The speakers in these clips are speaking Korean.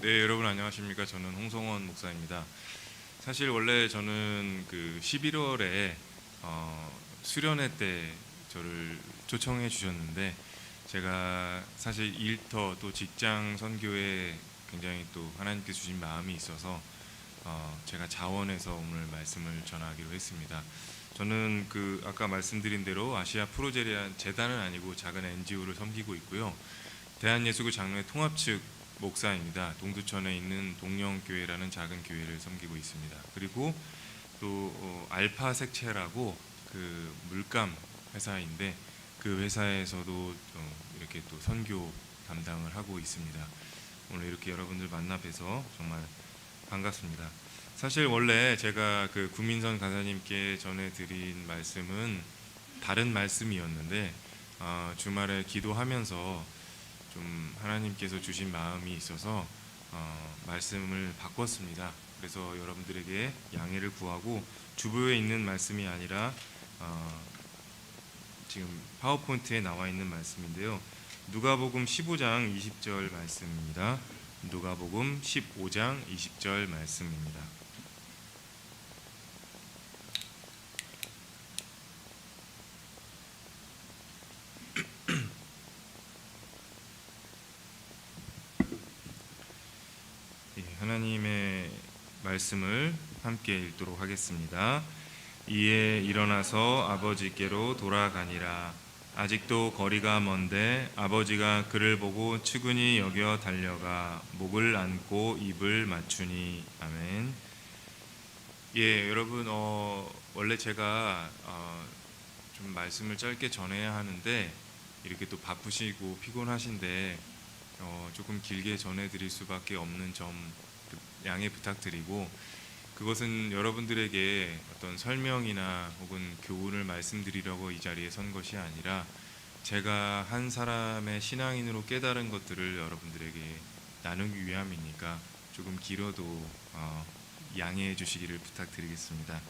네, 여러분 안녕하십니까? 저는 홍성원 목사입니다. 사실 원래 저는 그 11월에 수련회 때 저를 초청해 주셨는데 제가 사실 일터 또 직장 선교에 굉장히 또 하나님께 주신 마음이 있어서 제가 자원해서 오늘 말씀을 전하기로 했습니다. 저는 그 아까 말씀드린 대로 아시아 프로제리안 재단은 아니고 작은 NGO를 섬기고 있고요. 대한예수교 장로회 통합 측 목사입니다. 동두천에 있는 동령교회라는 작은 교회를 섬기고 있습니다. 그리고 또 알파 색채라고 그 물감 회사인데 그 회사에서도 이렇게 또 선교 담당을 하고 있습니다. 오늘 이렇게 여러분들 만나 뵈서 정말 반갑습니다. 사실 원래 제가 그 구민선 간사님께 전해드린 말씀은 다른 말씀이었는데 주말에 기도하면서 좀 하나님께서 주신 마음이 있어서 말씀을 바꿨습니다. 그래서 여러분들에게 양해를 구하고 주보에 있는 말씀이 아니라 지금 파워포인트에 나와 있는 말씀인데요. 누가복음 15장 20절 말씀입니다. 누가복음 15장 20절 말씀입니다. 하나님의 말씀을 함께 읽도록 하겠습니다. 이에 일어나서 아버지께로 돌아가니라. 아직도 거리가 먼데 아버지가 그를 보고 측은히 여겨 달려가 목을 안고 입을 맞추니. 아멘. 예, 여러분 원래 제가 좀 말씀을 짧게 전해야 하는데 이렇게 또 바쁘시고 피곤하신데 조금 길게 전해드릴 수밖에 없는 점 양해 부탁드리고, 그것은 여러분들에게 어떤 설명이나 혹은 교훈을 말씀드리려고 이 자리에 선 것이 아니라 제가 한 사람의 신앙인으로 깨달은 것들을 여러분들에게 나누기 위함이니까 조금 길어도 양해해 주시기를 부탁드리겠습니다.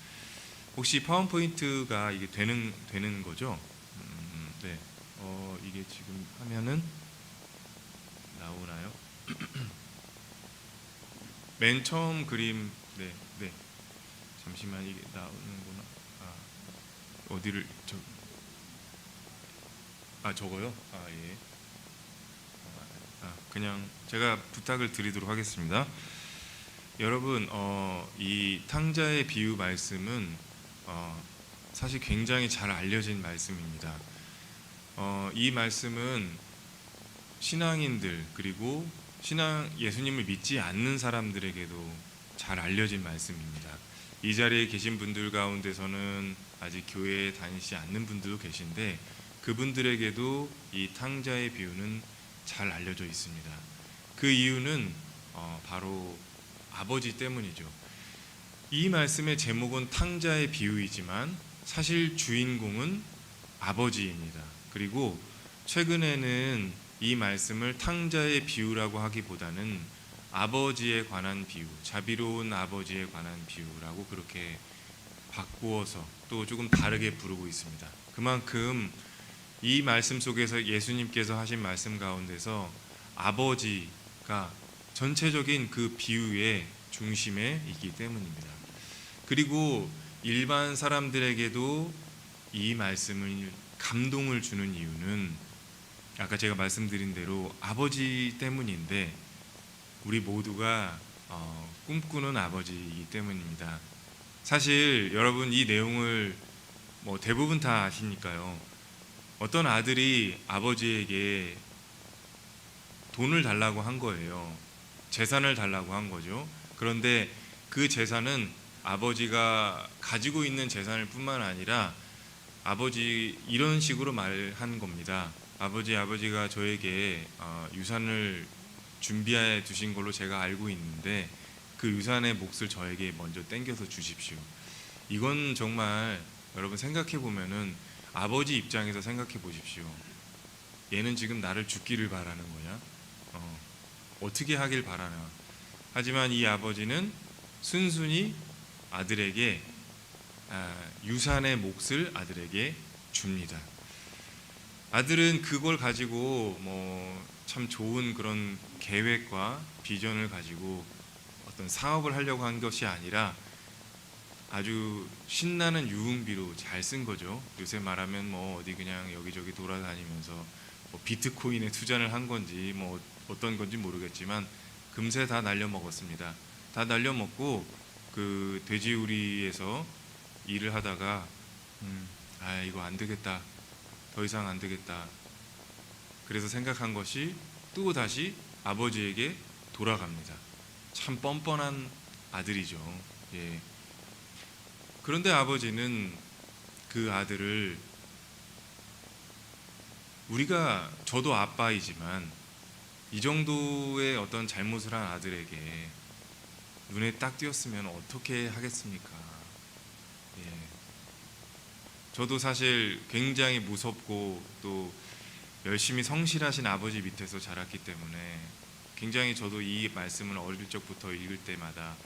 혹시 파워포인트가 이게 되는 거죠? 네. 이게 지금 화면은 나오나요? 맨 처음 그림, 네. 잠시만, 이게 나오는구나. 어디를 저거요? 예. 그냥 제가 부탁을 드리도록 하겠습니다. 여러분, 이 탕자의 비유 말씀은 사실 굉장히 잘 알려진 말씀입니다. 이 말씀은 신앙인들 그리고 예수님을 믿지 않는 사람들에게도 잘 알려진 말씀입니다. 이 자리에 계신 분들 가운데서는 아직 교회에 다니지 않는 분들도 계신데 그분들에게도 이 탕자의 비유는 잘 알려져 있습니다. 그 이유는 바로 아버지 때문이죠. 이 말씀의 제목은 탕자의 비유이지만 사실 주인공은 아버지입니다. 그리고 최근에는 이 말씀을 탕자의 비유라고 하기보다는 아버지에 관한 비유, 자비로운 아버지에 관한 비유라고 그렇게 바꾸어서 또 조금 다르게 부르고 있습니다. 그만큼 이 말씀 속에서 예수님께서 하신 말씀 가운데서 아버지가 전체적인 그 비유의 중심에 있기 때문입니다. 그리고 일반 사람들에게도 이 말씀을 감동을 주는 이유는 아까 제가 말씀드린 대로 아버지 때문인데 우리 모두가 꿈꾸는 아버지이기 때문입니다. 사실 여러분 이 내용을 대부분 다 아시니까요. 어떤 아들이 아버지에게 돈을 달라고 한 거예요. 재산을 달라고 한 거죠. 그런데 그 재산은 아버지가 가지고 있는 재산일 뿐만 아니라 아버지 이런 식으로 말한 겁니다. 아버지가 저에게 유산을 준비해 두신 걸로 제가 알고 있는데 그 유산의 몫을 저에게 먼저 땡겨서 주십시오. 이건 정말 여러분 생각해 보면은 아버지 입장에서 생각해 보십시오. 얘는 지금 나를 죽기를 바라는 거냐? 어떻게 하길 바라나? 하지만 이 아버지는 순순히 아들에게 유산의 몫을 아들에게 줍니다. 아들은 그걸 가지고 참 좋은 그런 계획과 비전을 가지고 어떤 사업을 하려고 한 것이 아니라 아주 신나는 유흥비로 잘 쓴 거죠. 요새 말하면 뭐 어디 그냥 여기저기 돌아다니면서 뭐 비트코인에 투자를 한 건지 뭐 어떤 건지 모르겠지만 금세 다 날려먹었습니다. 다 날려먹고 그 돼지우리에서 일을 하다가 이거 안 되겠다. 더 이상 안 되겠다. 그래서 생각한 것이 또 다시 아버지에게 돌아갑니다. 참 뻔뻔한 아들이죠. 예. 그런데 아버지는 그 아들을 우리가 저도 아빠이지만 이 정도의 어떤 잘못을 한 아들에게 눈에 딱 띄었으면 어떻게 하겠습니까? 예. 저도 사실 굉장히 무섭고 또 열심히 성실하신 아버지 밑에서 자랐기 때문에 굉장히 저도 이 말씀을 어릴 적부터 읽을 때마다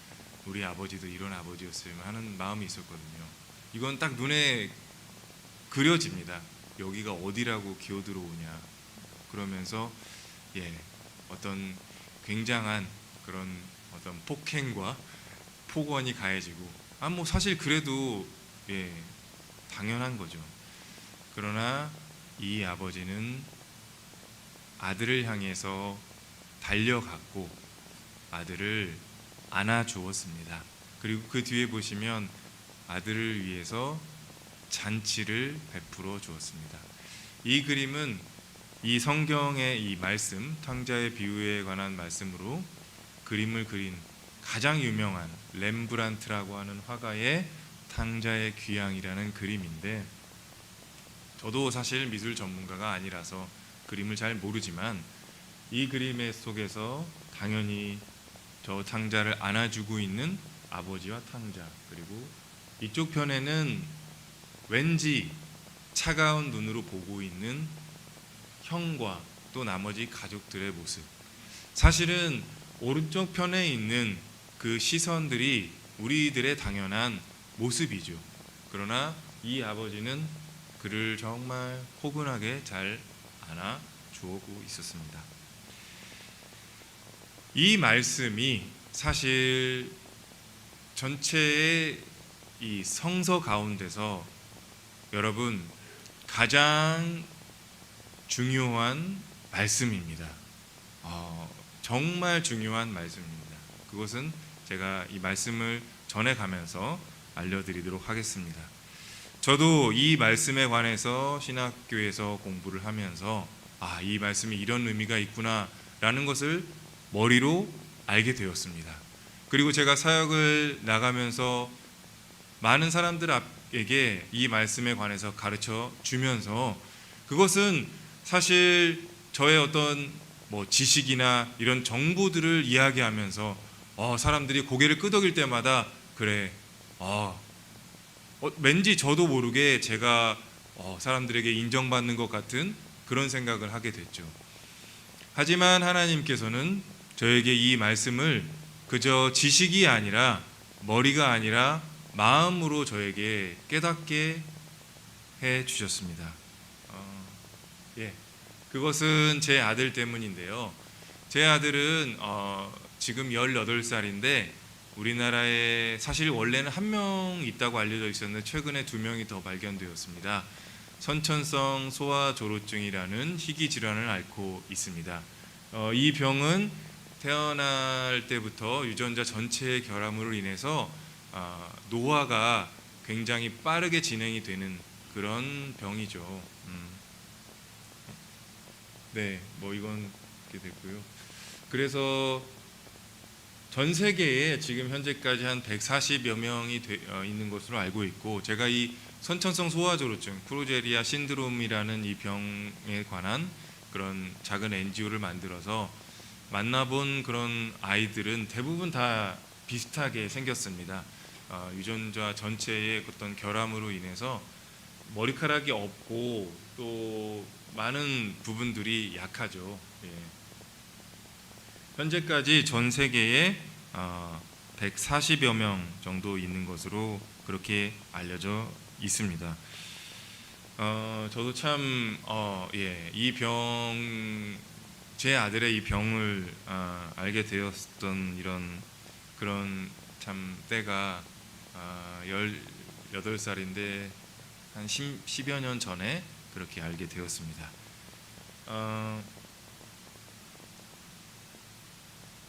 우리 아버지도 이런 아버지였으면 하는 마음이 있었거든요. 이건 딱 눈에 그려집니다. 여기가 어디라고 기어들어오냐. 그러면서 어떤 굉장한 그런 어떤 폭행과 폭언이 가해지고 뭐 사실 그래도 당연한 거죠. 그러나 이 아버지는 아들을 향해서 달려갔고 아들을 안아주었습니다. 그리고 그 뒤에 보시면 아들을 위해서 잔치를 베풀어 주었습니다. 이 그림은 이 성경의 이 말씀, 탕자의 비유에 관한 말씀으로 그림을 그린 가장 유명한 렘브란트라고 하는 화가의 탕자의 귀향이라는 그림인데, 저도 사실 미술 전문가가 아니라서 그림을 잘 모르지만 이 그림의 속에서 당연히 저 탕자를 안아주고 있는 아버지와 탕자, 그리고 이쪽 편에는 왠지 차가운 눈으로 보고 있는 형과 또 나머지 가족들의 모습. 사실은 오른쪽 편에 있는 그 시선들이 우리들의 당연한 모습이죠. 그러나 이 아버지는 그를 정말 포근하게 잘 안아주고 있었습니다. 이 말씀이 사실 전체의 이 성서 가운데서 여러분 가장 중요한 말씀입니다. 정말 중요한 말씀입니다. 그것은 제가 이 말씀을 전해가면서 알려드리도록 하겠습니다. 저도 이 말씀에 관해서 신학교에서 공부를 하면서 이 말씀이 이런 의미가 있구나 라는 것을 머리로 알게 되었습니다. 그리고 제가 사역을 나가면서 많은 사람들에게 이 말씀에 관해서 가르쳐 주면서 그것은 사실 저의 어떤 지식이나 이런 정보들을 이야기하면서 사람들이 고개를 끄덕일 때마다 그래, 왠지 저도 모르게 제가 사람들에게 인정받는 것 같은 그런 생각을 하게 됐죠. 하지만 하나님께서는 저에게 이 말씀을 그저 지식이 아니라 머리가 아니라 마음으로 저에게 깨닫게 해 주셨습니다. 그것은 제 아들 때문인데요. 제 아들은 지금 18살인데 우리나라에 사실 원래는 한 명 있다고 알려져 있었는데 최근에 2명이 더 발견되었습니다. 선천성 소아조로증이라는 희귀 질환을 앓고 있습니다. 이 병은 태어날 때부터 유전자 전체의 결함으로 인해서 노화가 굉장히 빠르게 진행이 되는 그런 병이죠. 이건 이렇게 됐고요. 그래서 전 세계에 지금 현재까지 한 140여 명이 있는 것으로 알고 있고, 제가 이 선천성 소아조로증, 프로제리아 신드롬이라는 이 병에 관한 그런 작은 NGO를 만들어서 만나본 그런 아이들은 대부분 다 비슷하게 생겼습니다. 유전자 전체의 어떤 결함으로 인해서 머리카락이 없고 또 많은 부분들이 약하죠. 현재까지 전 세계에 140여 명 정도 있는 것으로 그렇게 알려져 있습니다. 저도 참 이 병 제 아들의 이 병을 알게 되었던 그런 참 때가 18살인데 한 10여 년 전에 그렇게 알게 되었습니다.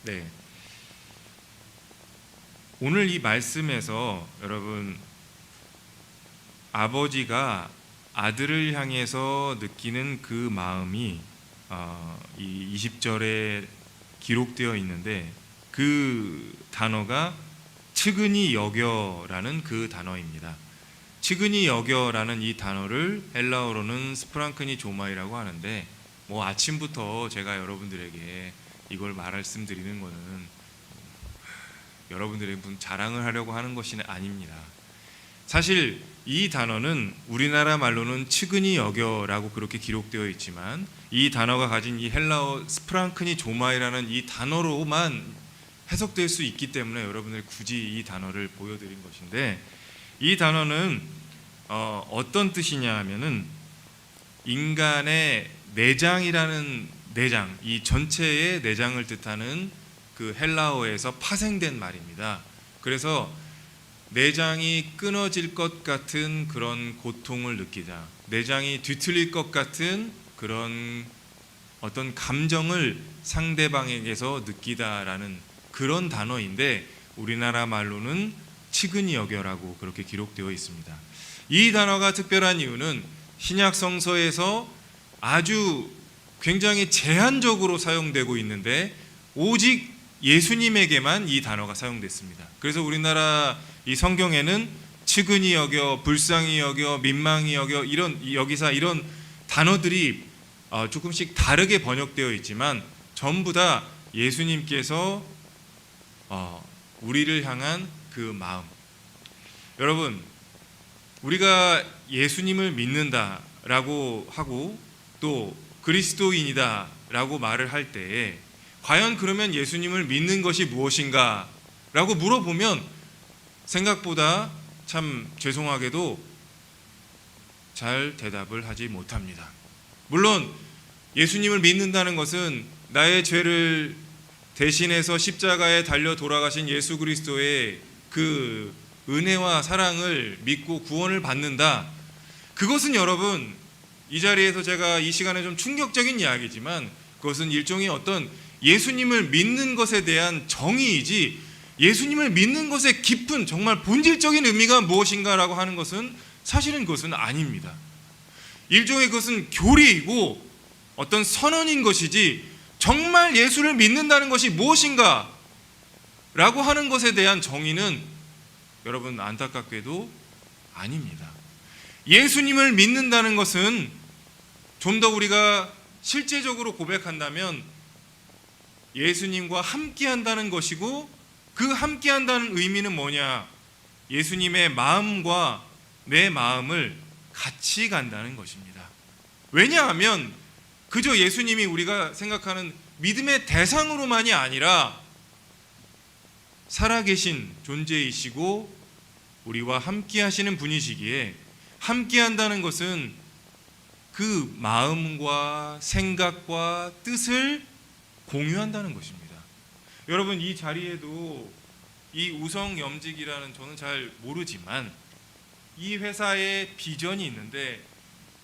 네. 오늘 이 말씀에서 여러분 아버지가 아들을 향해서 느끼는 그 마음이 이 20절에 기록되어 있는데 그 단어가 측은히 여겨라는 그 단어입니다. 측은히 여겨라는 이 단어를 헬라어로는 스프랑크니 조마이라고 하는데 뭐 아침부터 제가 여러분들에게 이걸 말씀드리는 거는 여러분들에게 무슨 자랑을 하려고 하는 것이 아닙니다. 사실 이 단어는 우리나라 말로는 측은히 여겨라고 그렇게 기록되어 있지만 이 단어가 가진 이 헬라어 스프랑크니 조마이라는 이 단어로만 해석될 수 있기 때문에 여러분들 굳이 이 단어를 보여드린 것인데 이 단어는 어떤 뜻이냐 하면은 인간의 내장이라는 내장, 이 전체의 내장을 뜻하는 그 헬라어에서 파생된 말입니다. 그래서 내장이 끊어질 것 같은 그런 고통을 느끼다, 내장이 뒤틀릴 것 같은 그런 어떤 감정을 상대방에게서 느끼다라는 그런 단어인데 우리나라 말로는 측은히 여겨라고 그렇게 기록되어 있습니다. 이 단어가 특별한 이유는 신약 성서에서 아주 굉장히 제한적으로 사용되고 있는데 오직 예수님에게만 이 단어가 사용됐습니다. 그래서 우리나라 이 성경에는 측은히 여겨, 불쌍히 여겨, 민망히 여겨 여기서 이런 단어들이 조금씩 다르게 번역되어 있지만 전부 다 예수님께서 우리를 향한 그 마음. 여러분, 우리가 예수님을 믿는다라고 하고 또 그리스도인이다라고 말을 할 때에 과연 그러면 예수님을 믿는 것이 무엇인가 라고 물어보면 생각보다 참 죄송하게도 잘 대답을 하지 못합니다. 물론 예수님을 믿는다는 것은 나의 죄를 대신해서 십자가에 달려 돌아가신 예수 그리스도의 그 은혜와 사랑을 믿고 구원을 받는다. 그것은 여러분 이 자리에서 제가 이 시간에 좀 충격적인 이야기지만 그것은 일종의 어떤 예수님을 믿는 것에 대한 정의이지 예수님을 믿는 것의 깊은 정말 본질적인 의미가 무엇인가라고 하는 것은 사실은 그것은 아닙니다. 일종의 그것은 교리이고 어떤 선언인 것이지 정말 예수를 믿는다는 것이 무엇인가 라고 하는 것에 대한 정의는 여러분 안타깝게도 아닙니다. 예수님을 믿는다는 것은 좀 더 우리가 실제적으로 고백한다면 예수님과 함께한다는 것이고 그 함께한다는 의미는 뭐냐? 예수님의 마음과 내 마음을 같이 간다는 것입니다. 왜냐하면 그저 예수님이 우리가 생각하는 믿음의 대상으로만이 아니라 살아계신 존재이시고 우리와 함께하시는 분이시기에 함께한다는 것은 그 마음과 생각과 뜻을 공유한다는 것입니다. 여러분 이 자리에도 이 우성염직이라는 저는 잘 모르지만 이 회사의 비전이 있는데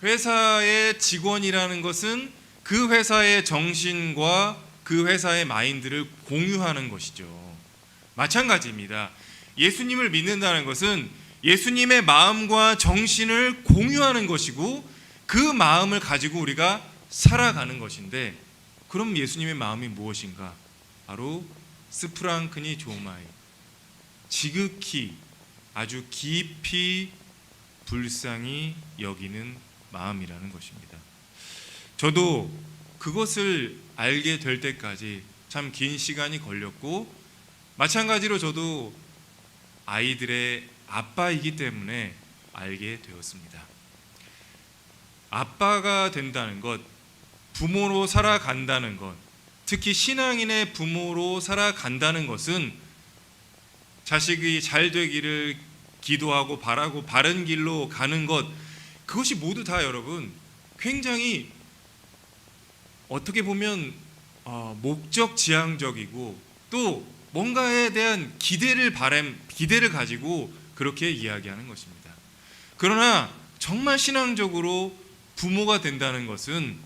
회사의 직원이라는 것은 그 회사의 정신과 그 회사의 마인드를 공유하는 것이죠. 마찬가지입니다. 예수님을 믿는다는 것은 예수님의 마음과 정신을 공유하는 것이고 그 마음을 가지고 우리가 살아가는 것인데 그럼 예수님의 마음이 무엇인가? 바로 스프랑크니 조마이, 지극히 아주 깊이 불쌍히 여기는 마음이라는 것입니다. 저도 그것을 알게 될 때까지 참 긴 시간이 걸렸고 마찬가지로 저도 아이들의 아빠이기 때문에 알게 되었습니다. 아빠가 된다는 것, 부모로 살아간다는 것, 특히 신앙인의 부모로 살아간다는 것은 자식이 잘 되기를 기도하고 바라고 바른 길로 가는 것, 그것이 모두 다 여러분 굉장히 어떻게 보면 목적 지향적이고 또 뭔가에 대한 기대를 가지고 그렇게 이야기하는 것입니다. 그러나 정말 신앙적으로 부모가 된다는 것은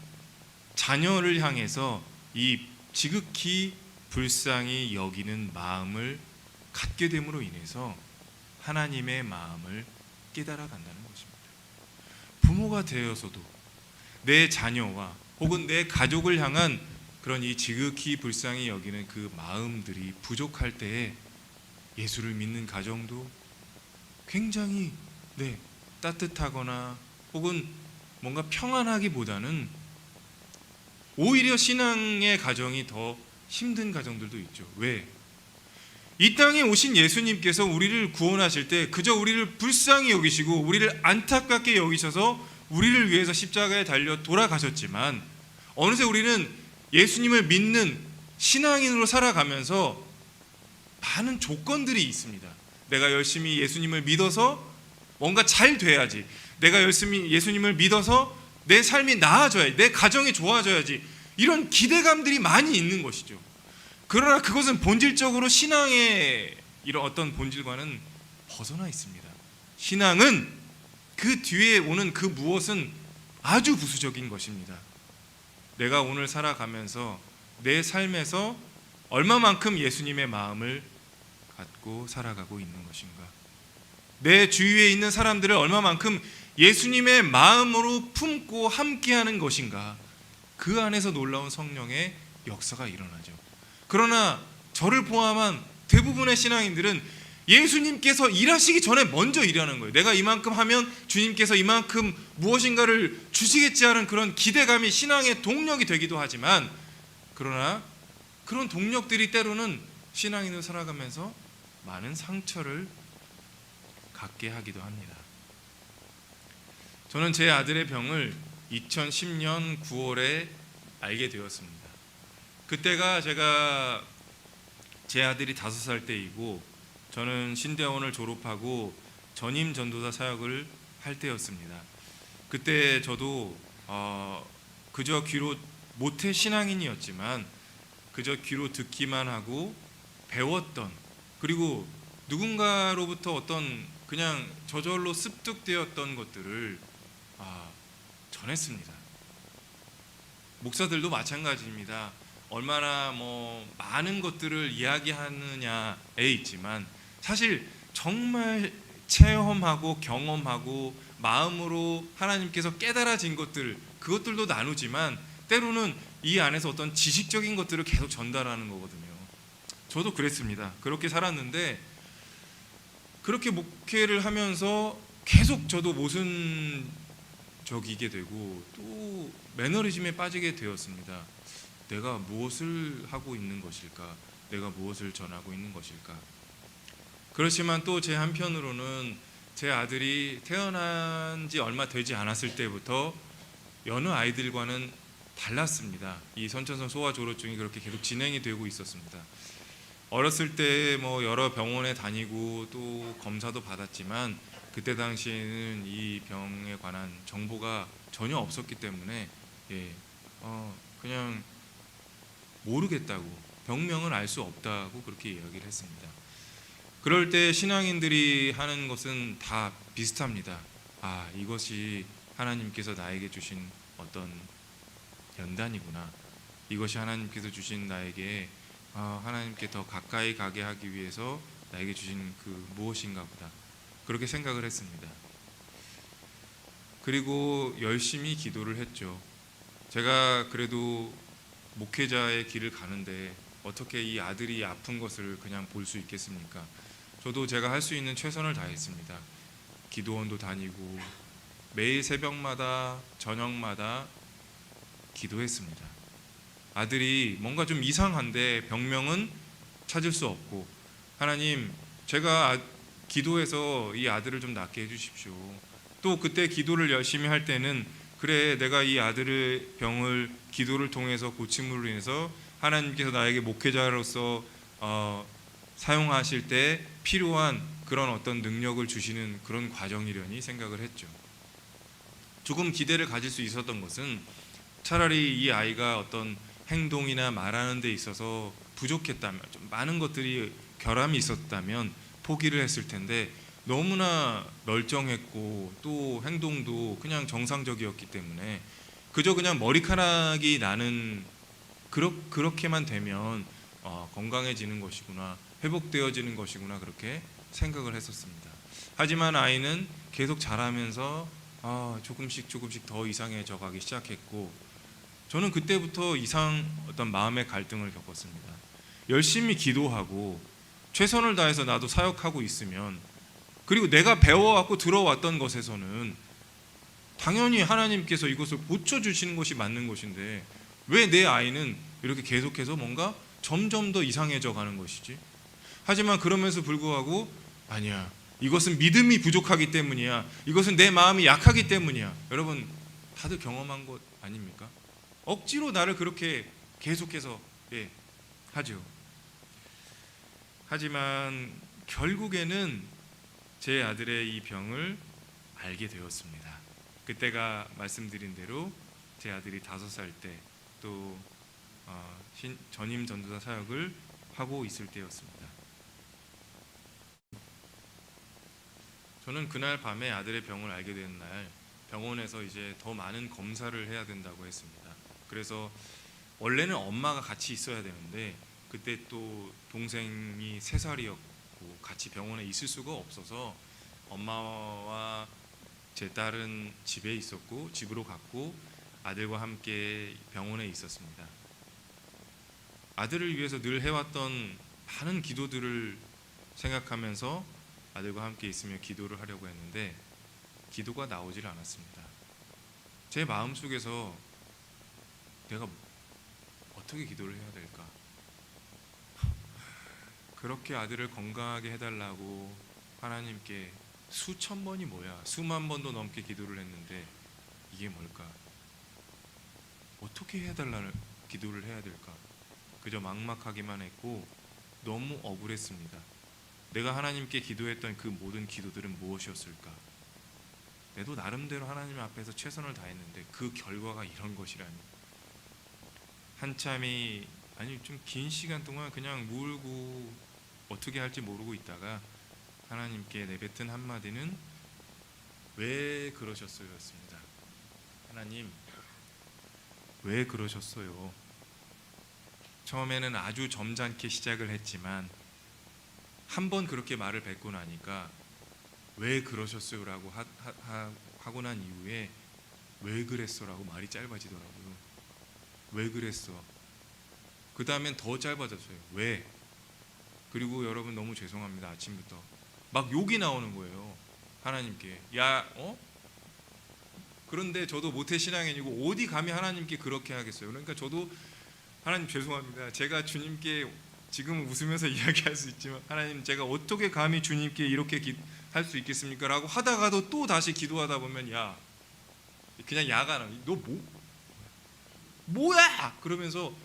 자녀를 향해서 이 지극히 불쌍히 여기는 마음을 갖게 됨으로 인해서 하나님의 마음을 깨달아 간다는 것입니다. 부모가 되어서도 내 자녀와 혹은 내 가족을 향한 그런 이 지극히 불쌍히 여기는 그 마음들이 부족할 때에 예수를 믿는 가정도 굉장히 따뜻하거나 혹은 뭔가 평안하기보다는 오히려 신앙의 가정이 더 힘든 가정들도 있죠. 왜? 이 땅에 오신 예수님께서 우리를 구원하실 때 그저 우리를 불쌍히 여기시고 우리를 안타깝게 여기셔서 우리를 위해서 십자가에 달려 돌아가셨지만 어느새 우리는 예수님을 믿는 신앙인으로 살아가면서 많은 조건들이 있습니다. 내가 열심히 예수님을 믿어서 뭔가 잘 돼야지, 내가 열심히 예수님을 믿어서 내 삶이 나아져야지, 내 가정이 좋아져야지, 이런 기대감들이 많이 있는 것이죠. 그러나 그것은 본질적으로 신앙의 이런 어떤 본질과는 벗어나 있습니다. 신앙은 그 뒤에 오는 그 무엇은 아주 부수적인 것입니다. 내가 오늘 살아가면서 내 삶에서 얼마만큼 예수님의 마음을 갖고 살아가고 있는 것인가, 내 주위에 있는 사람들을 얼마만큼 예수님의 마음으로 품고 함께하는 것인가, 그 안에서 놀라운 성령의 역사가 일어나죠. 그러나 저를 포함한 대부분의 신앙인들은 예수님께서 일하시기 전에 먼저 일하는 거예요. 내가 이만큼 하면 주님께서 이만큼 무엇인가를 주시겠지 하는 그런 기대감이 신앙의 동력이 되기도 하지만, 그러나 그런 동력들이 때로는 신앙인으로 살아가면서 많은 상처를 갖게 하기도 합니다. 저는 제 아들의 병을 2010년 9월에 알게 되었습니다. 그때가 제 아들이 5살 때이고 저는 신대원을 졸업하고 전임 전도사 사역을 할 때였습니다. 그때 저도 그저 귀로 모태 신앙인이었지만 그저 귀로 듣기만 하고 배웠던, 그리고 누군가로부터 어떤 그냥 저절로 습득되었던 것들을 전했습니다. 목사들도 마찬가지입니다. 얼마나 많은 것들을 이야기하느냐에 있지만 사실 정말 체험하고 경험하고 마음으로 하나님께서 깨달아진 것들, 그것들도 나누지만 때로는 이 안에서 어떤 지식적인 것들을 계속 전달하는 거거든요. 저도 그랬습니다. 그렇게 살았는데 그렇게 목회를 하면서 계속 저도 모순적이게 되고 또 매너리즘에 빠지게 되었습니다. 내가 무엇을 하고 있는 것일까? 내가 무엇을 전하고 있는 것일까? 그렇지만 또 제 한편으로는 제 아들이 태어난 지 얼마 되지 않았을 때부터 여느 아이들과는 달랐습니다. 이 선천성 소아조로증이 그렇게 계속 진행이 되고 있었습니다. 어렸을 때 여러 병원에 다니고 또 검사도 받았지만 그때 당시에는 이 병에 관한 정보가 전혀 없었기 때문에 그냥 모르겠다고, 병명을 알 수 없다고 그렇게 이야기를 했습니다. 그럴 때 신앙인들이 하는 것은 다 비슷합니다. 이것이 하나님께서 나에게 주신 어떤 연단이구나, 이것이 하나님께서 주신 나에게 하나님께 더 가까이 가게 하기 위해서 나에게 주신 그 무엇인가 보다, 그렇게 생각을 했습니다. 그리고 열심히 기도를 했죠. 제가 그래도 목회자의 길을 가는데 어떻게 이 아들이 아픈 것을 그냥 볼 수 있겠습니까? 저도 제가 할 수 있는 최선을 다했습니다. 기도원도 다니고 매일 새벽마다 저녁마다 기도했습니다. 아들이 뭔가 좀 이상한데 병명은 찾을 수 없고, 하나님, 제가 기도해서 이 아들을 좀 낫게 해주십시오. 또 그때 기도를 열심히 할 때는 그래, 내가 이 아들의 병을 기도를 통해서 고침으로 인해서 하나님께서 나에게 목회자로서 사용하실 때 필요한 그런 어떤 능력을 주시는 그런 과정이려니 생각을 했죠. 조금 기대를 가질 수 있었던 것은 차라리 이 아이가 어떤 행동이나 말하는 데 있어서 부족했다면, 좀 많은 것들이 결함이 있었다면 포기를 했을 텐데 너무나 멀쩡했고 또 행동도 그냥 정상적이었기 때문에 그저 그냥 머리카락이 나는 그렇게만 되면 건강해지는 것이구나, 회복되어지는 것이구나, 그렇게 생각을 했었습니다. 하지만 아이는 계속 자라면서 조금씩 더 이상해져 가기 시작했고, 저는 그때부터 어떤 마음의 갈등을 겪었습니다. 열심히 기도하고 최선을 다해서 나도 사역하고 있으면, 그리고 내가 배워왔고 들어왔던 것에서는 당연히 하나님께서 이것을 고쳐주시는 것이 맞는 것인데 왜 내 아이는 이렇게 계속해서 뭔가 점점 더 이상해져 가는 것이지? 하지만 그러면서 불구하고 아니야, 이것은 믿음이 부족하기 때문이야, 이것은 내 마음이 약하기 때문이야. 여러분 다들 경험한 것 아닙니까? 억지로 나를 그렇게 계속해서 하죠. 하지만 결국에는 제 아들의 이 병을 알게 되었습니다. 그때가 말씀드린 대로 제 아들이 5살 때 또 전임 전도사 사역을 하고 있을 때였습니다. 저는 그날 밤에 아들의 병을 알게 된 날 병원에서 이제 더 많은 검사를 해야 된다고 했습니다. 그래서 원래는 엄마가 같이 있어야 되는데 그때 또 동생이 3살이었고 같이 병원에 있을 수가 없어서 엄마와 제 딸은 집에 있었고 집으로 갔고 아들과 함께 병원에 있었습니다. 아들을 위해서 늘 해왔던 많은 기도들을 생각하면서 아들과 함께 있으며 기도를 하려고 했는데 기도가 나오질 않았습니다. 제 마음속에서 내가 어떻게 기도를 해야 될까? 그렇게 아들을 건강하게 해달라고 하나님께 수천 번이 뭐야, 수만 번도 넘게 기도를 했는데 이게 뭘까? 어떻게 해달라는 기도를 해야 될까? 그저 막막하기만 했고 너무 억울했습니다. 내가 하나님께 기도했던 그 모든 기도들은 무엇이었을까? 내도 나름대로 하나님 앞에서 최선을 다했는데 그 결과가 이런 것이라니. 한참이 아니 좀 긴 시간 동안 그냥 울고 어떻게 할지 모르고 있다가 하나님께 내뱉은 한마디는 왜 그러셨어요? 였습니다. 하나님, 왜 그러셨어요? 처음에는 아주 점잖게 시작을 했지만 한 번 그렇게 말을 뱉고 나니까 왜 그러셨어요? 라고 하고 난 이후에 왜 그랬어? 라고 말이 짧아지더라고요. 왜 그랬어? 그 다음엔 더 짧아졌어요. 왜? 그리고 여러분 너무 죄송합니다. 아침부터 막 욕이 나오는 거예요. 하나님께. 그런데 저도 모태신앙인이고 어디 감히 하나님께 그렇게 하겠어요. 그러니까 저도 하나님 죄송합니다. 제가 주님께 지금 웃으면서 이야기할 수 있지만 하나님, 제가 어떻게 감히 주님께 이렇게 할 수 있겠습니까? 라고 하다가도 또 다시 기도하다 보면 그냥 야가 나. 너 뭐야? 그러면서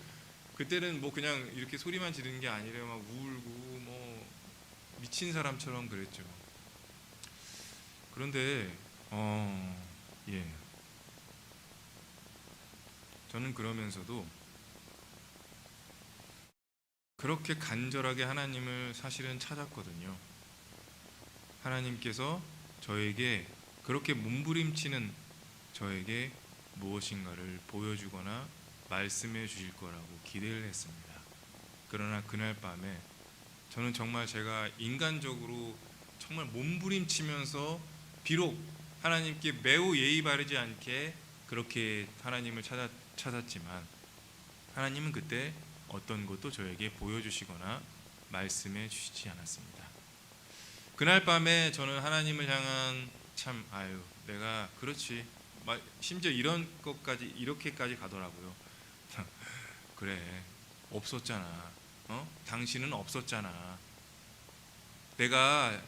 그때는 뭐 그냥 이렇게 소리만 지르는 게 아니라 막 울고 뭐 미친 사람처럼 그랬죠. 그런데 저는 그러면서도 그렇게 간절하게 하나님을 사실은 찾았거든요. 하나님께서 저에게 그렇게 몸부림치는 저에게 무엇인가를 보여주거나 말씀해 주실 거라고 기대를 했습니다. 그러나 그날 밤에 저는 정말 제가 인간적으로 정말 몸부림치면서 비록 하나님께 매우 예의 바르지 않게 그렇게 하나님을 찾았지만 하나님은 그때 어떤 것도 저에게 보여주시거나 말씀해 주시지 않았습니다. 그날 밤에 저는 하나님을 향한 내가 그렇지, 심지어 이렇게까지 가더라고요. 그래, 없었잖아. 당신은 없었잖아. 내가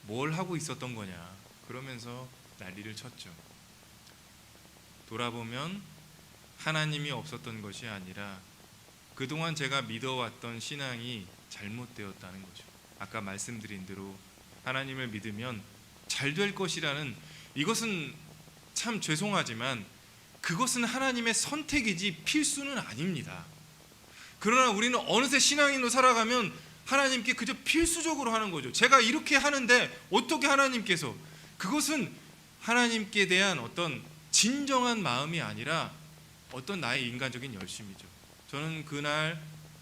뭘 하고 있었던 거냐. 그러면서 난리를 쳤죠. 돌아보면 하나님이 없었던 것이 아니라 그동안 제가 믿어왔던 신앙이 잘못되었다는 거죠. 아까 말씀드린 대로 하나님을 믿으면 잘 될 것이라는, 이것은 참 죄송하지만 그것은 하나님의 선택이지 필수는 아닙니다. 그러나 우리는 어느새 신앙인으로 살아가면 하나님께 그저 필수적으로 하는 거죠. 제가 이렇게 하는데 어떻게 하나님께서, 그것은 하나님께 대한 어떤 진정한 마음이 아니라 어떤 나의 인간적인 열심이죠. 저는 그날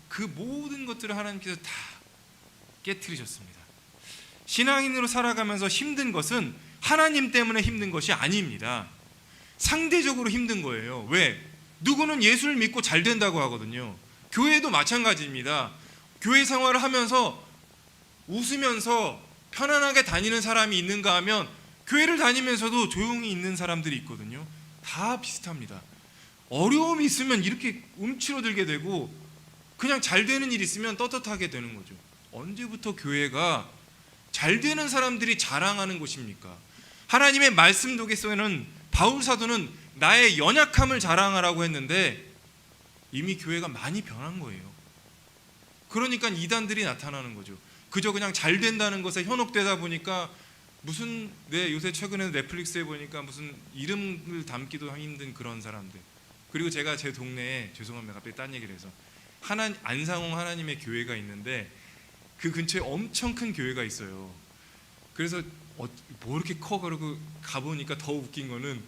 그 모든 것들을 하나님께서 다 깨트리셨습니다. 신앙인으로 살아가면서 힘든 것은 하나님 때문에 힘든 것이 아닙니다. 상대적으로 힘든 거예요. 왜? 누구는 예수를 믿고 잘 된다고 하거든요. 교회도 마찬가지입니다. 교회 생활을 하면서 웃으면서 편안하게 다니는 사람이 있는가 하면 교회를 다니면서도 조용히 있는 사람들이 있거든요. 다 비슷합니다. 어려움이 있으면 이렇게 움츠러들게 되고 그냥 잘 되는 일 있으면 떳떳하게 되는 거죠. 언제부터 교회가 잘 되는 사람들이 자랑하는 곳입니까? 하나님의 말씀 독에서는 바울 사도는 나의 연약함을 자랑하라고 했는데 이미 교회가 많이 변한 거예요. 그러니까 이단들이 나타나는 거죠. 그저 그냥 잘 된다는 것에 현혹되다 보니까 무슨, 요새 최근에 넷플릭스에 보니까 무슨 이름을 담기도 힘든 그런 사람들. 그리고 제가 제 동네에, 죄송합니다 갑자기 딴 얘기를 해서, 안상홍 하나님의 교회가 있는데 그 근처에 엄청 큰 교회가 있어요. 그래서 뭐 이렇게 커? 그러고 가보니까 더 웃긴 거는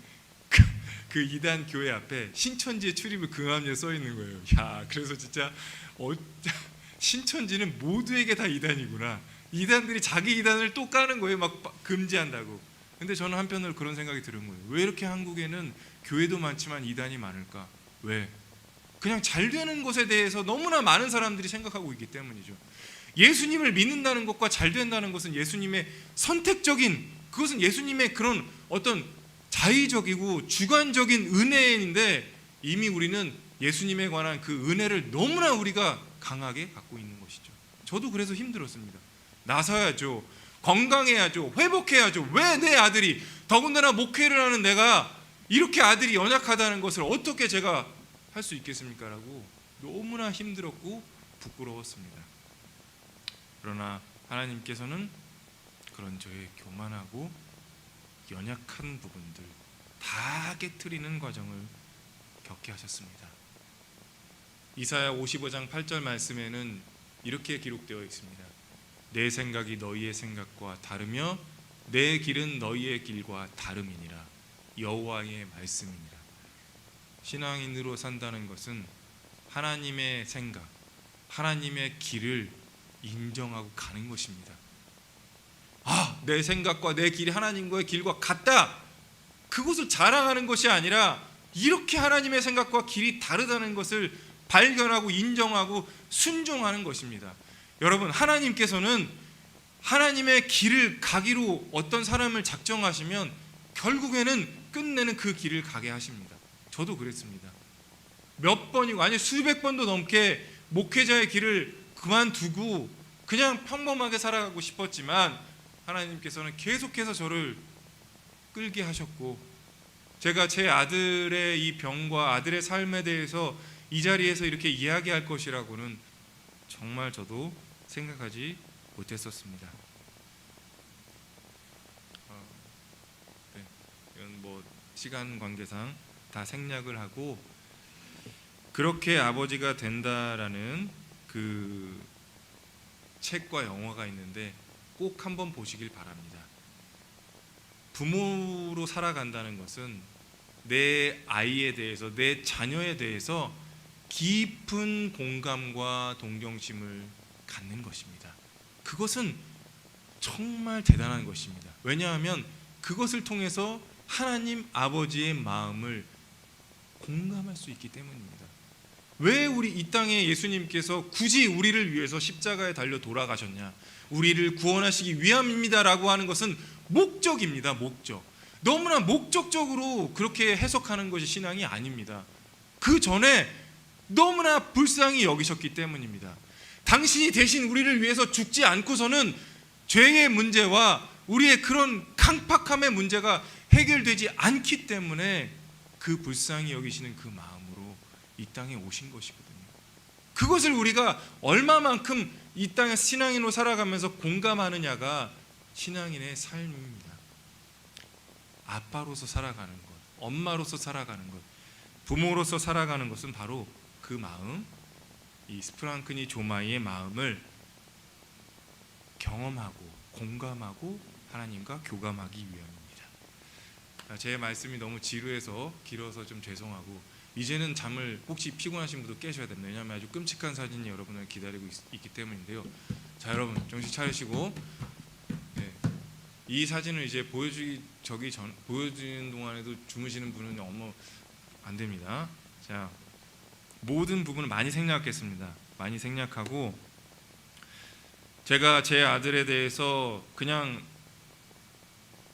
그 이단 교회 앞에 신천지의 출입을 금함리에 써 있는 거예요. 야, 그래서 진짜 신천지는 모두에게 다 이단이구나. 이단들이 자기 이단을 또 까는 거예요. 막 금지한다고. 근데 저는 한편으로 그런 생각이 드는 거예요. 왜 이렇게 한국에는 교회도 많지만 이단이 많을까? 왜? 그냥 잘 되는 것에 대해서 너무나 많은 사람들이 생각하고 있기 때문이죠. 예수님을 믿는다는 것과 잘 된다는 것은 예수님의 선택적인, 그것은 예수님의 그런 어떤 자의적이고 주관적인 은혜인데 이미 우리는 예수님에 관한 그 은혜를 너무나 우리가 강하게 갖고 있는 것이죠. 저도 그래서 힘들었습니다. 나서야죠. 건강해야죠. 회복해야죠. 왜 내 아들이, 더군다나 목회를 하는 내가 이렇게 아들이 연약하다는 것을 어떻게 제가 할 수 있겠습니까? 라고 너무나 힘들었고 부끄러웠습니다. 그러나 하나님께서는 그런 저의 교만하고 연약한 부분들 다 깨트리는 과정을 겪게 하셨습니다. 이사야 55장 8절 말씀에는 이렇게 기록되어 있습니다. 내 생각이 너희의 생각과 다르며 내 길은 너희의 길과 다름이니라. 여호와의 말씀이니라. 신앙인으로 산다는 것은 하나님의 생각, 하나님의 길을 인정하고 가는 것입니다. 내 생각과 내 길이 하나님과의 길과 같다. 그것을 자랑하는 것이 아니라 이렇게 하나님의 생각과 길이 다르다는 것을 발견하고 인정하고 순종하는 것입니다. 여러분, 하나님께서는 하나님의 길을 가기로 어떤 사람을 작정하시면 결국에는 끝내는 그 길을 가게 하십니다. 저도 그랬습니다. 몇 번이고 아니 수백 번도 넘게 목회자의 길을 그만두고 그냥 평범하게 살아가고 싶었지만 하나님께서는 계속해서 저를 끌게 하셨고, 제가 제 아들의 이 병과 아들의 삶에 대해서 이 자리에서 이렇게 이야기할 것이라고는 정말 저도 생각하지 못했었습니다. 이건 뭐 시간 관계상 다 생략을 하고, 그렇게 아버지가 된다라는 그 책과 영화가 있는데 꼭 한번 보시길 바랍니다. 부모로 살아간다는 것은 내 아이에 대해서, 내 자녀에 대해서 깊은 공감과 동정심을 갖는 것입니다. 그것은 정말 대단한 것입니다. 왜냐하면 그것을 통해서 하나님 아버지의 마음을 공감할 수 있기 때문입니다. 왜 우리 이 땅에 예수님께서 굳이 우리를 위해서 십자가에 달려 돌아가셨냐? 우리를 구원하시기 위함입니다라고 하는 것은 목적입니다. 목적. 너무나 목적적으로 그렇게 해석하는 것이 신앙이 아닙니다. 그 전에 너무나 불쌍히 여기셨기 때문입니다. 당신이 대신 우리를 위해서 죽지 않고서는 죄의 문제와 우리의 그런 강팍함의 문제가 해결되지 않기 때문에 그 불쌍히 여기시는 그 마음으로 이 땅에 오신 것이거든요. 그것을 우리가 얼마만큼 이 땅에 신앙인으로 살아가면서 공감하느냐가 신앙인의 삶입니다. 아빠로서 살아가는 것, 엄마로서 살아가는 것, 부모로서 살아가는 것은 바로 그 마음, 이 스프랑크니 조마이의 마음을 경험하고 공감하고 하나님과 교감하기 위함입니다. 제 말씀이 너무 지루해서 길어서 좀 죄송하고, 이제는 잠을 혹시 피곤하신 분도 깨셔야 됩니다. 왜냐하면 아주 끔찍한 사진이 여러분을 기다리고 있기 때문인데요. 자, 여러분 정신 차리시고, 네, 이 사진을 이제 보여주는 동안에도 주무시는 분은 너무 안 됩니다. 자, 모든 부분을 많이 생략하겠습니다. 많이 생략하고, 제가 제 아들에 대해서 그냥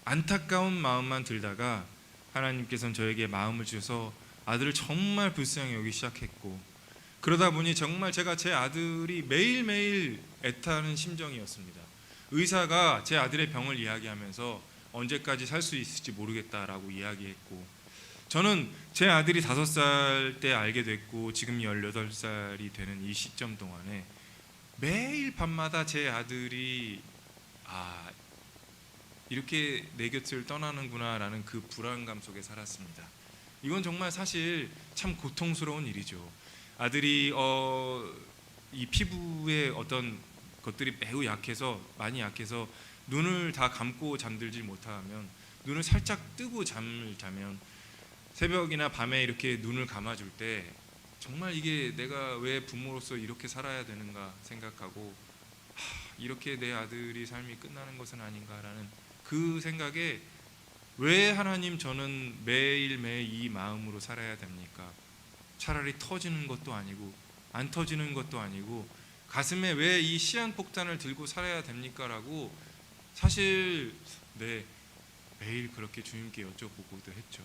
안타까운 마음만 들다가 하나님께서는 저에게 마음을 주셔서 아들을 정말 불쌍히 여기기 시작했고, 그러다 보니 정말 제가 제 아들이 매일매일 애타는 심정이었습니다. 의사가 제 아들의 병을 이야기하면서 언제까지 살 수 있을지 모르겠다라고 이야기했고, 저는 제 아들이 5살 때 알게 됐고 지금 18살이 되는 이 시점 동안에 매일 밤마다 제 아들이 이렇게 내 곁을 떠나는구나 라는 그 불안감 속에 살았습니다. 이건 정말 사실 참 고통스러운 일이죠. 아들이 이 피부의 어떤 것들이 매우 약해서, 많이 약해서 눈을 다 감고 잠들지 못하면, 눈을 살짝 뜨고 잠을 자면 새벽이나 밤에 이렇게 눈을 감아줄 때 정말 이게 내가 왜 부모로서 이렇게 살아야 되는가 생각하고, 이렇게 내 아들이 삶이 끝나는 것은 아닌가라는 그 생각에, 왜 하나님 저는 매일매일 이 마음으로 살아야 됩니까? 차라리 터지는 것도 아니고 안 터지는 것도 아니고 가슴에 왜 이 시한폭탄을 들고 살아야 됩니까? 라고 사실 매일 그렇게 주님께 여쭤보고도 했죠.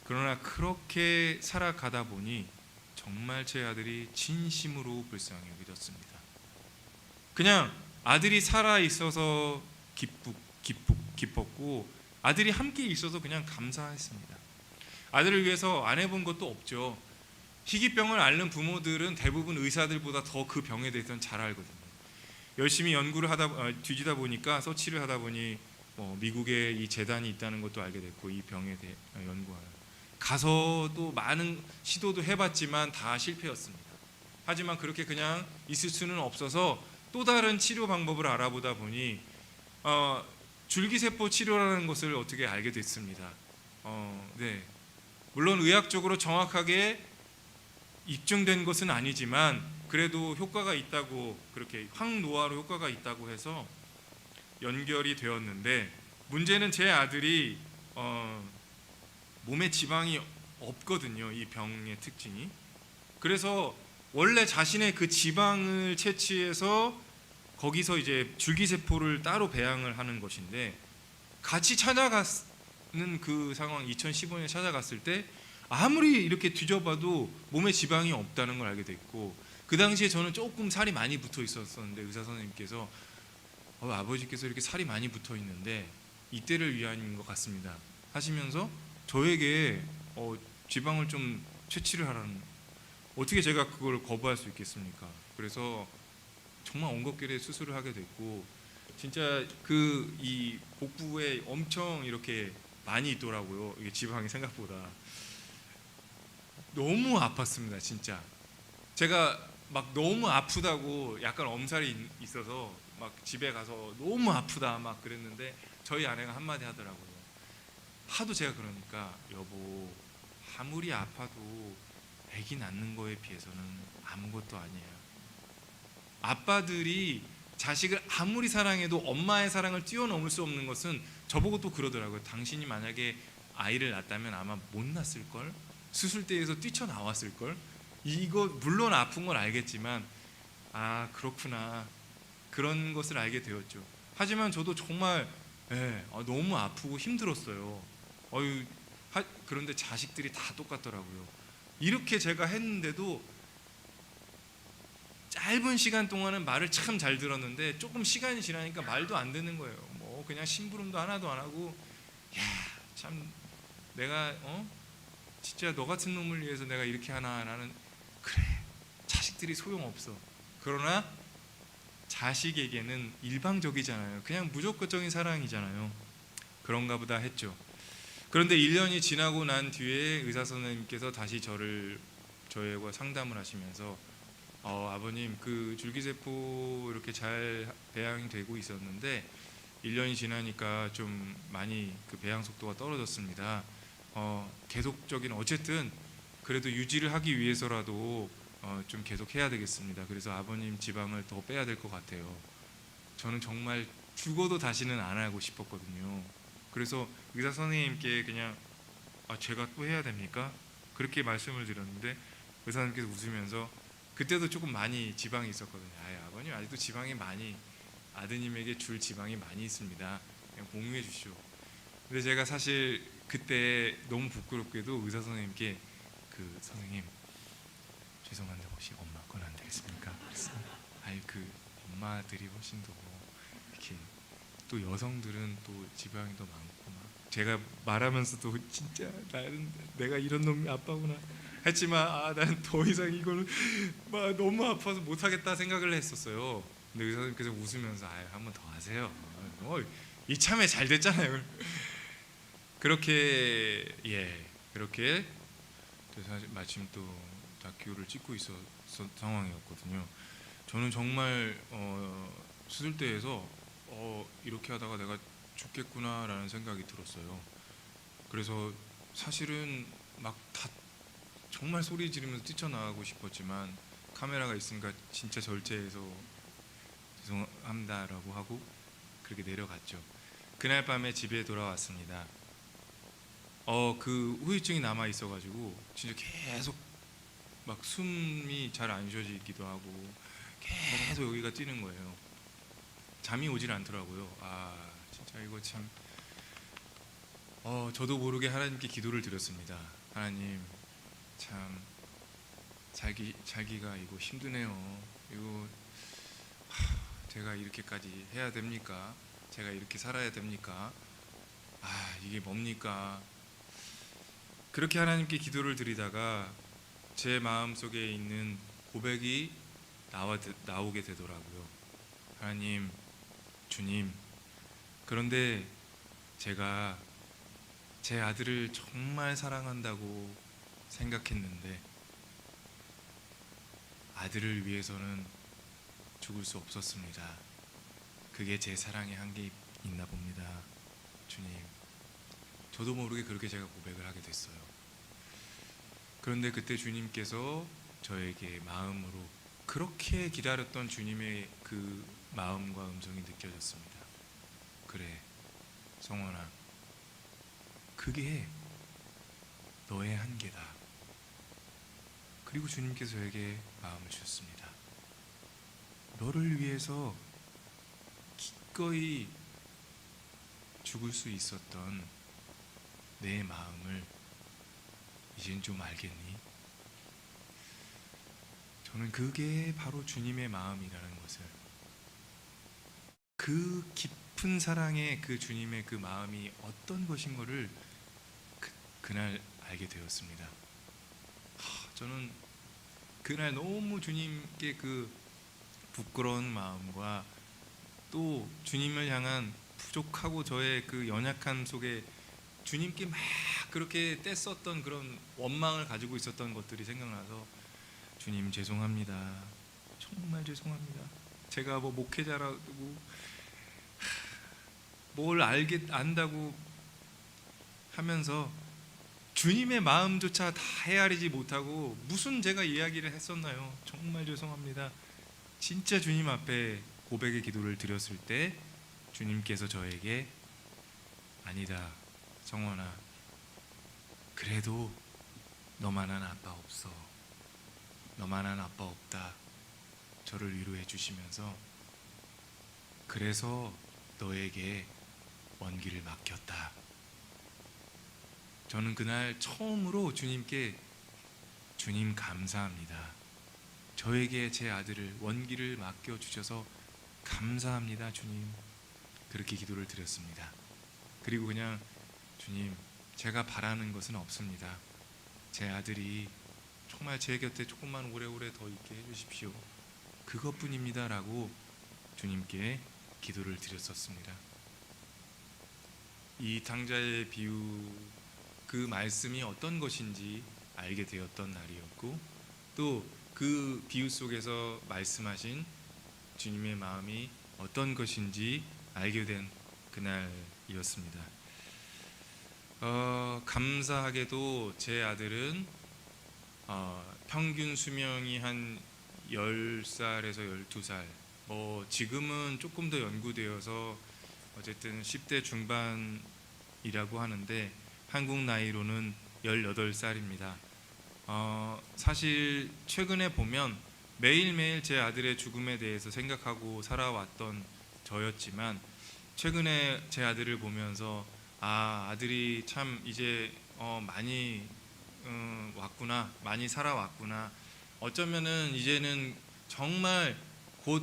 그러나 그렇게 살아가다 보니 정말 제 아들이 진심으로 불쌍히 여겨졌습니다. 그냥 아들이 살아 있어서 기뻤고, 아들이 함께 있어서 그냥 감사했습니다. 아들을 위해서 안 해본 것도 없죠. 희귀병을 앓는 부모들은 대부분 의사들보다 더 그 병에 대해서는 잘 알거든요. 열심히 연구를 뒤지다 보니까, 서치를 하다 보니 미국에 이 재단이 있다는 것도 알게 됐고, 이 병에 대해 연구하는, 가서도 많은 시도도 해봤지만 다 실패였습니다. 하지만 그렇게 그냥 있을 수는 없어서 또 다른 치료 방법을 알아보다 보니 줄기세포 치료라는 것을 어떻게 알게 됐습니다. 물론 의학적으로 정확하게 입증된 것은 아니지만 그래도 효과가 있다고, 그렇게 항노화로 효과가 있다고 해서 연결이 되었는데, 문제는 제 아들이 몸에 지방이 없거든요. 이 병의 특징이. 그래서 원래 자신의 그 지방을 채취해서 거기서 이제 줄기세포를 따로 배양을 하는 것인데, 같이 찾아가는 그 상황, 2015년에 찾아갔을 때 아무리 이렇게 뒤져봐도 몸에 지방이 없다는 걸 알게 됐고, 그 당시에 저는 조금 살이 많이 붙어 있었는데 의사 선생님께서 아버지께서 이렇게 살이 많이 붙어 있는데 이때를 위한 것 같습니다 하시면서 저에게 지방을 좀 채취를 하라는, 어떻게 제가 그걸 거부할 수 있겠습니까? 그래서 정말 엉겁결에 수술을 하게 됐고, 진짜 이 복부에 엄청 이렇게 많이 있더라고요. 이게 지방이 생각보다 너무 아팠습니다. 진짜 제가 막 너무 아프다고, 약간 엄살이 있어서 막 집에 가서 너무 아프다 막 그랬는데 저희 아내가 한마디 하더라고요. 하도 제가 그러니까, 여보 아무리 아파도 아기 낳는 거에 비해서는 아무것도 아니에요. 아빠들이 자식을 아무리 사랑해도 엄마의 사랑을 뛰어넘을 수 없는 것은, 저보고 또 그러더라고요. 당신이 만약에 아이를 낳았다면 아마 못 낳았을걸? 수술대에서 뛰쳐나왔을걸? 이거 물론 아픈 건 알겠지만 그렇구나, 그런 것을 알게 되었죠. 하지만 저도 정말 너무 아프고 힘들었어요. 그런데 자식들이 다 똑같더라고요. 이렇게 제가 했는데도 짧은 시간 동안은 말을 참 잘 들었는데 조금 시간이 지나니까 말도 안 되는 거예요. 그냥 심부름도 하나도 안 하고, 참 내가 진짜 너 같은 놈을 위해서 내가 이렇게 하나, 나는 그래, 자식들이 소용없어. 그러나 자식에게는 일방적이잖아요. 그냥 무조건적인 사랑이잖아요. 그런가 보다 했죠. 그런데 1년이 지나고 난 뒤에 의사 선생님께서 다시 저희와 상담을 하시면서 아버님 그 줄기세포 이렇게 잘 배양이 되고 있었는데 1년이 지나니까 좀 많이 그 배양 속도가 떨어졌습니다. 계속적인 어쨌든 그래도 유지를 하기 위해서라도 좀 계속 해야 되겠습니다. 그래서 아버님 지방을 더 빼야 될 것 같아요. 저는 정말 죽어도 다시는 안 하고 싶었거든요. 그래서 의사 선생님께 그냥 제가 또 해야 됩니까? 그렇게 말씀을 드렸는데 의사님께서 웃으면서 그때도 조금 많이 지방이 있었거든요. 아버님 아직도 지방이 많이 아드님에게 줄 지방이 많이 있습니다. 그냥 공유해 주시오. 근데 제가 사실 그때 너무 부끄럽게도 의사 선생님께 그 선생님 죄송한데 혹시 엄마 건 안 되겠습니까? 그래서 그 엄마들이 훨씬 더 이렇게 또 여성들은 또 지방이 더 많고 막 제가 말하면서도 진짜 내가 이런 놈이 아빠구나 했지만 나는 더 이상 이거는 막 너무 아파서 못하겠다 생각을 했었어요. 근데 의사님께서 웃으면서 한 번 더 하세요. 이참에 잘 됐잖아요. 그렇게 그렇게 사실 마침 또 다큐를 찍고 있었던 상황이었거든요. 저는 정말 수술대에서 이렇게 하다가 내가 죽겠구나라는 생각이 들었어요. 그래서 사실은 막 다 정말 소리 지르면서 뛰쳐나가고 싶었지만 카메라가 있으니까 진짜 절제해서 죄송합니다라고 하고 그렇게 내려갔죠. 그날 밤에 집에 돌아왔습니다. 그 후유증이 남아 있어가지고 진짜 계속 막 숨이 잘 안 쉬어지기도 하고 계속 여기가 뛰는 거예요. 잠이 오질 않더라고요. 진짜 이거 참 저도 모르게 하나님께 기도를 드렸습니다. 하나님 참 살기가 이거 힘드네요. 이거 제가 이렇게까지 해야 됩니까? 제가 이렇게 살아야 됩니까? 이게 뭡니까? 그렇게 하나님께 기도를 드리다가 제 마음속에 있는 고백이 나오게 되더라고요. 하나님, 주님, 그런데 제가 제 아들을 정말 사랑한다고 생각했는데 아들을 위해서는 죽을 수 없었습니다. 그게 제 사랑의 한계 있나 봅니다. 주님, 저도 모르게 그렇게 제가 고백을 하게 됐어요. 그런데 그때 주님께서 저에게 마음으로 그렇게 기다렸던 주님의 그 마음과 음성이 느껴졌습니다. 그래, 성원아, 그게 너의 한계다. 그리고 주님께서 저에게 마음을 주셨습니다. 너를 위해서 기꺼이 죽을 수 있었던 내 마음을 이젠 좀 알겠니? 저는 그게 바로 주님의 마음이라는 것을, 그 깊은 사랑의 그 주님의 그 마음이 어떤 것인 것을 그날 알게 되었습니다. 저는 그날 너무 주님께 그 부끄러운 마음과 또 주님을 향한 부족하고 저의 그 연약함 속에 주님께 막 그렇게 떼썼던 그런 원망을 가지고 있었던 것들이 생각나서 주님 죄송합니다. 정말 죄송합니다. 제가 뭐 목회자라고 뭘 안다고 하면서 주님의 마음조차 다 헤아리지 못하고 무슨 제가 이야기를 했었나요? 정말 죄송합니다. 진짜 주님 앞에 고백의 기도를 드렸을 때 주님께서 저에게 아니다, 성원아, 그래도 너만한 아빠 없어, 너만한 아빠 없다, 저를 위로해 주시면서 그래서 너에게 먼 길을 맡겼다. 저는 그날 처음으로 주님께 주님 감사합니다. 저에게 제 아들을 원기를 맡겨주셔서 감사합니다 주님. 그렇게 기도를 드렸습니다. 그리고 그냥 주님, 제가 바라는 것은 없습니다. 제 아들이 정말 제 곁에 조금만 오래오래 더 있게 해주십시오. 그것뿐입니다 라고 주님께 기도를 드렸었습니다. 이 당자의 비유 그 말씀이 어떤 것인지 알게 되었던 날이었고, 또 그 비유 속에서 말씀하신 주님의 마음이 어떤 것인지 알게 된 그날이었습니다. 감사하게도 제 아들은 평균 수명이 한 10살에서 12살, 지금은 조금 더 연구되어서 어쨌든 10대 중반이라고 하는데 한국 나이로는 18살입니다. 사실 최근에 보면 매일매일 제 아들의 죽음에 대해서 생각하고 살아왔던 저였지만, 최근에 제 아들을 보면서 아들이 참 이제 많이 왔구나, 많이 살아왔구나, 어쩌면은 이제는 정말 곧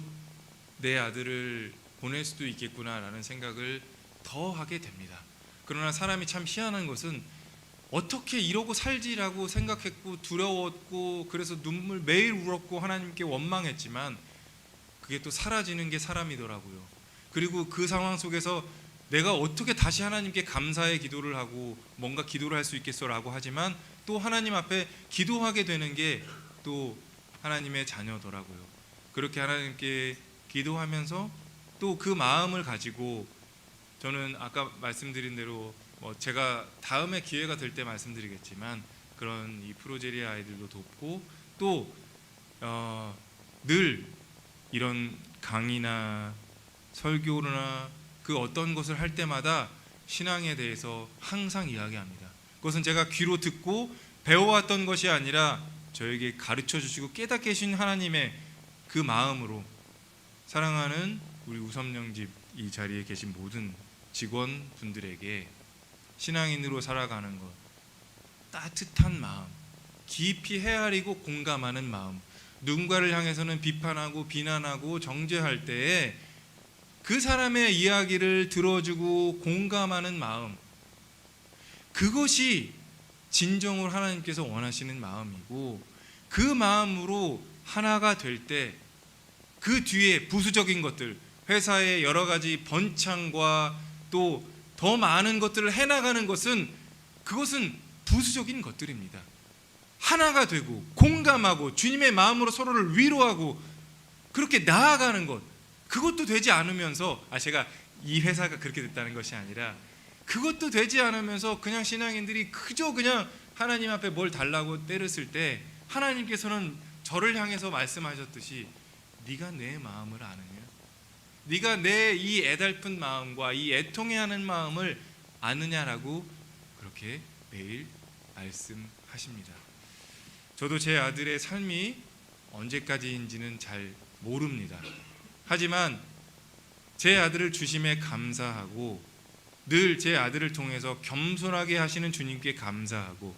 내 아들을 보낼 수도 있겠구나라는 생각을 더 하게 됩니다. 그러나 사람이 참 희한한 것은 어떻게 이러고 살지라고 생각했고 두려웠고 그래서 눈물 매일 울었고 하나님께 원망했지만 그게 또 사라지는 게 사람이더라고요. 그리고 그 상황 속에서 내가 어떻게 다시 하나님께 감사의 기도를 하고 뭔가 기도를 할 수 있겠어라고 하지만 또 하나님 앞에 기도하게 되는 게 또 하나님의 자녀더라고요. 그렇게 하나님께 기도하면서 또 그 마음을 가지고, 저는 아까 말씀드린 대로 제가 다음에 기회가 될 때 말씀드리겠지만 그런 이 프로제리 아이들도 돕고 또 늘 이런 강의나 설교나 그 어떤 것을 할 때마다 신앙에 대해서 항상 이야기합니다. 그것은 제가 귀로 듣고 배워왔던 것이 아니라 저에게 가르쳐 주시고 깨닫게 하신 하나님의 그 마음으로, 사랑하는 우리 우섬영집 이 자리에 계신 모든 직원분들에게 신앙인으로 살아가는 것, 따뜻한 마음, 깊이 헤아리고 공감하는 마음, 누군가를 향해서는 비판하고 비난하고 정죄할 때에 그 사람의 이야기를 들어주고 공감하는 마음, 그것이 진정으로 하나님께서 원하시는 마음이고, 그 마음으로 하나가 될 때 그 뒤에 부수적인 것들, 회사의 여러 가지 번창과 또 더 많은 것들을 해나가는 것은, 그것은 부수적인 것들입니다. 하나가 되고 공감하고 주님의 마음으로 서로를 위로하고 그렇게 나아가는 것, 그것도 되지 않으면서 제가 이 회사가 그렇게 됐다는 것이 아니라 그것도 되지 않으면서 그냥 신앙인들이 그저 그냥 하나님 앞에 뭘 달라고 때렸을 때 하나님께서는 저를 향해서 말씀하셨듯이 네가 내 마음을 아느냐? 네가 내 이 애달픈 마음과 이 애통해하는 마음을 아느냐라고 그렇게 매일 말씀하십니다. 저도 제 아들의 삶이 언제까지인지는 잘 모릅니다. 하지만 제 아들을 주심에 감사하고 늘 제 아들을 통해서 겸손하게 하시는 주님께 감사하고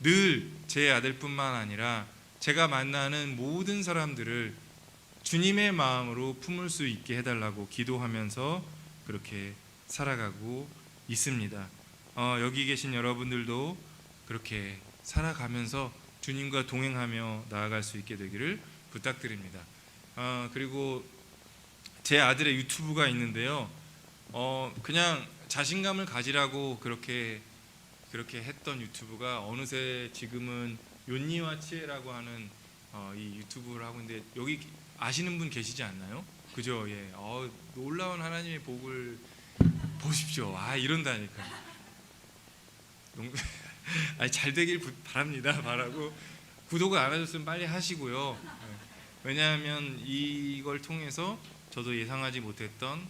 늘 제 아들뿐만 아니라 제가 만나는 모든 사람들을 주님의 마음으로 품을 수 있게 해달라고 기도하면서 그렇게 살아가고 있습니다. 여기 계신 여러분들도 그렇게 살아가면서 주님과 동행하며 나아갈 수 있게 되기를 부탁드립니다. 그리고 제 아들의 유튜브가 있는데요. 그냥 자신감을 가지라고 그렇게 했던 유튜브가 어느새 지금은 요니와 치에라고 하는 이 유튜브를 하고 있는데, 여기 아시는 분 계시지 않나요? 그죠? 예. 놀라운 하나님의 복을 보십시오. 이런다니까. 잘 되길 바랍니다. 바라고 구독을 안 하셨으면 빨리 하시고요. 왜냐하면 이걸 통해서 저도 예상하지 못했던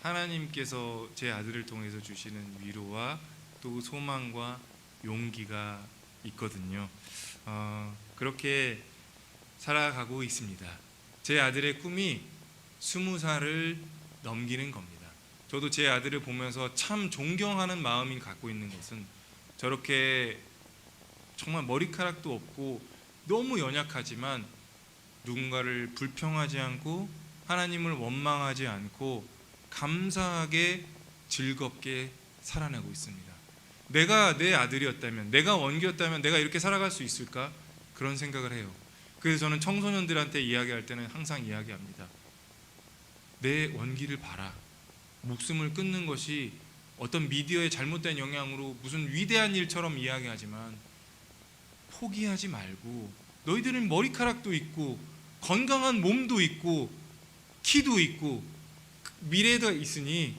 하나님께서 제 아들을 통해서 주시는 위로와 또 소망과 용기가 있거든요. 그렇게 살아가고 있습니다. 제 아들의 꿈이 20살을 넘기는 겁니다. 저도 제 아들을 보면서 참 존경하는 마음이 갖고 있는 것은, 저렇게 정말 머리카락도 없고 너무 연약하지만 누군가를 불평하지 않고 하나님을 원망하지 않고 감사하게 즐겁게 살아내고 있습니다. 내가 내 아들이었다면, 내가 원기였다면 내가 이렇게 살아갈 수 있을까? 그런 생각을 해요. 그래서 저는 청소년들한테 이야기할 때는 항상 이야기합니다. 내 원기를 봐라. 목숨을 끊는 것이 어떤 미디어의 잘못된 영향으로 무슨 위대한 일처럼 이야기하지만 포기하지 말고, 너희들은 머리카락도 있고 건강한 몸도 있고 키도 있고 미래도 있으니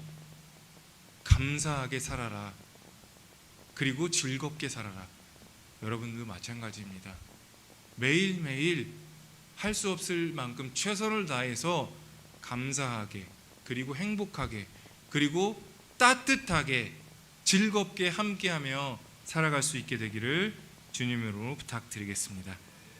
감사하게 살아라. 그리고 즐겁게 살아라. 여러분도 마찬가지입니다. 매일매일 할 수 없을 만큼 최선을 다해서 감사하게, 그리고 행복하게, 그리고 따뜻하게, 즐겁게 함께하며 살아갈 수 있게 되기를 주님으로 부탁드리겠습니다.